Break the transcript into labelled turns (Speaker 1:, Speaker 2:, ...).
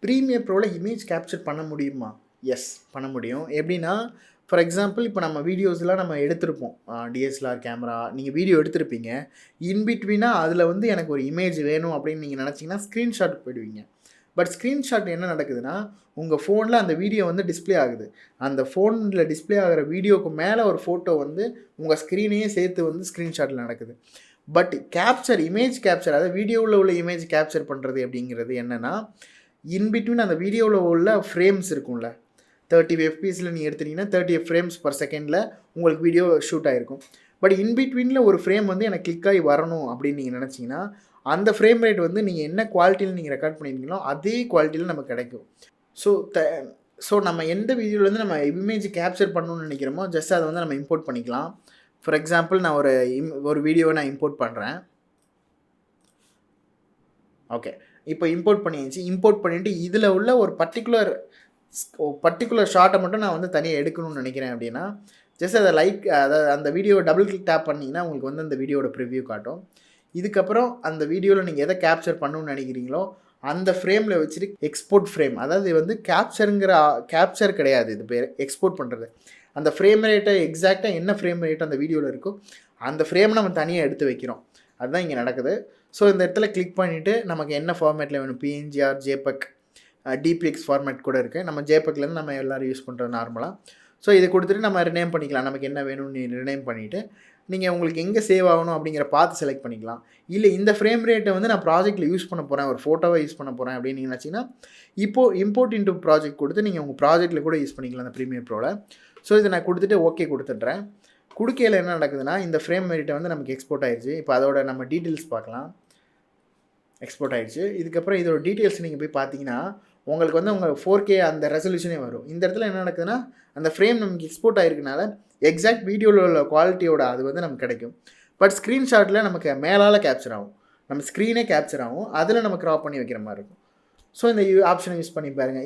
Speaker 1: Premier ப்ரோவில் image capture பண்ண முடியுமா? S, பண்ண முடியும். எப்படின்னா, ஃபார் எக்ஸாம்பிள் இப்போ நம்ம வீடியோஸ்லாம் நம்ம எடுத்திருப்போம். டிஎஸ்எல்ஆர் கேமரா நீங்கள் வீடியோ எடுத்திருப்பீங்க. இன்பிட்வீனாக அதில் வந்து எனக்கு ஒரு இமேஜ் வேணும் அப்படின்னு நீங்கள் நினச்சிங்கன்னா ஸ்க்ரீன்ஷாட் போயிடுவீங்க. பட் ஸ்க்ரீன்ஷாட் என்ன நடக்குதுன்னா, உங்கள் ஃபோனில் அந்த வீடியோ வந்து டிஸ்ப்ளே ஆகுது. அந்த ஃபோனில் டிஸ்ப்ளே ஆகிற வீடியோவுக்கு மேலே ஒரு ஃபோட்டோ வந்து உங்கள் ஸ்க்ரீனையே சேர்த்து வந்து ஸ்க்ரீன்ஷாட்டில் நடக்குது. பட் கேப்சர், இமேஜ் கேப்சர், அதாவது வீடியோவில் உள்ள இமேஜ் கேப்சர் பண்ணுறது அப்படிங்கிறது என்னென்னா, இன்பிட்வீன் அந்த வீடியோவில் உள்ள ஃப்ரேம்ஸ் இருக்கும்ல, 30 எஃப்பிஎஸில் நீங்கள் எடுத்துட்டிங்கன்னா 30 ஃப்ரேம்ஸ் பர் செகண்டில் உங்களுக்கு வீடியோ ஷூட் ஆகிருக்கும். பட் இன்பிட்வீனில் ஒரு ஃப்ரேம் வந்து எனக்கு கிளிக் ஆகி வரணும் அப்படின்னு நீங்கள் நினச்சிங்கன்னா, அந்த ஃப்ரேம் ரேட் வந்து நீங்கள் என்ன குவாலிட்டியில் நீங்கள் ரெக்கார்ட் பண்ணியிருக்கீங்களோ அதே குவாலிட்டியில் நமக்கு கிடைக்கும். ஸோ நம்ம எந்த வீடியோலேருந்து நம்ம இமேஜ் கேப்சர் பண்ணணும்னு நினைக்கிறோமோ ஜஸ்ட் அதை வந்து நம்ம இம்போர்ட் பண்ணிக்கலாம். ஃபார் எக்ஸாம்பிள் நான் ஒரு வீடியோவை நான் இம்போர்ட் பண்ணுறேன். ஓகே, இப்போ இம்போர்ட் பண்ணியாச்சு. இம்போர்ட் பண்ணிவிட்டு இதில் உள்ள ஒரு பர்டிகுலர் ஷார்ட்டை மட்டும் நான் வந்து தனியாக எடுக்கணும்னு நினைக்கிறேன் அப்படின்னா, ஜஸ்ட் அதை அதாவது அந்த வீடியோவை டபுள் கிளிக் டேப் பண்ணிங்கன்னா உங்களுக்கு வந்து அந்த வீடியோட ப்ரிவ்யூ காட்டும். இதுக்கப்புறம் அந்த வீடியோவில் நீங்கள் எதை கேப்சர் பண்ணணும்னு நினைக்கிறீங்களோ அந்த ஃப்ரேமில் வச்சுட்டு எக்ஸ்போர்ட் ஃப்ரேம், அதாவது வந்து கேப்சர் கிடையாது, இது பேர் எக்ஸ்போர்ட் பண்ணுறது. அந்த ஃப்ரேம் ரேட்டை எக்ஸாக்டாக என்ன ஃப்ரேம் ரேட் அந்த வீடியோவில் இருக்கோ அந்த ஃப்ரேமை நம்ம தனியாக எடுத்து வைக்கிறோம். அதுதான் இங்கே நடக்குது. ஸோ இந்த இடத்துல கிளிக் பண்ணிவிட்டு நமக்கு என்ன ஃபார்மேட்டில் வேணும், பிஎன்ஜிஆர், ஜேபக், டிபிஎக்ஸ் ஃபார்மேட் கூட இருக்குது. நம்ம ஜேபக்லேருந்து நம்ம எல்லோரும் யூஸ் பண்ணுறது நார்மலாக. ஸோ இதை கொடுத்துட்டு நம்ம ரினேம் பண்ணிக்கலாம். நமக்கு என்ன வேணும்னு ரினேம் பண்ணிவிட்டு நீங்கள் உங்களுக்கு எங்கே சேவ் ஆகணும் அப்படிங்கிற பார்த்து செலக்ட் பண்ணிக்கலாம். இல்லை இந்த ஃப்ரேம் ரேட்டை வந்து நான் ப்ராஜெக்ட்டில் யூஸ் பண்ண போகிறேன், ஒரு ஃபோட்டோவை யூஸ் பண்ண போகிறேன் அப்படின்னு நீங்கள் நினச்சிங்கன்னா இப்போது இம்போர்ட் இன்டூ ப்ராஜெக்ட் கொடுத்து நீங்கள் உங்கள் ப்ராஜெக்ட்டில் கூட யூஸ் பண்ணிக்கலாம் அந்த ப்ரீமியர் ப்ரோவில். ஸோ இதை நான் கொடுத்துட்டு ஓகே கொடுத்துட்றேன். கொடுக்கையில் என்ன நடக்குதுன்னா, இந்த ஃப்ரேம் ரேட்டை வந்து நமக்கு எக்ஸ்போர்ட் ஆயிடுச்சு. இப்போ அதோட நம்ம டீட்டெயில்ஸ் பார்க்கலாம். எக்ஸ்போர்ட் ஆகிடுச்சு. இதுக்கப்புறம் இதோட டீட்டெயில்ஸ் நீங்கள் போய் பார்த்தீங்கன்னா உங்களுக்கு வந்து உங்கள் 4K அந்த ரெசல்யூஷனே வரும். இந்த இடத்துல என்ன நடக்குதுன்னா, அந்த ஃப்ரேம் நமக்கு எக்ஸ்போர்ட் ஆகிருக்கனால எக்ஸாக்ட் வீடியோவில் உள்ள குவாலிட்டியோட அது வந்து நமக்கு கிடைக்கும். பட் ஸ்க்ரீன்ஷாட்டில் நமக்கு மேலால் கேப்சர் ஆகும், நம்ம ஸ்க்ரீனே கேப்சர் ஆகும், அதில் நம்ம க்ராப் பண்ணி வைக்கிற மாதிரி இருக்கும். ஸோ இந்த ஆப்ஷனை யூஸ் பண்ணி பாருங்கள்.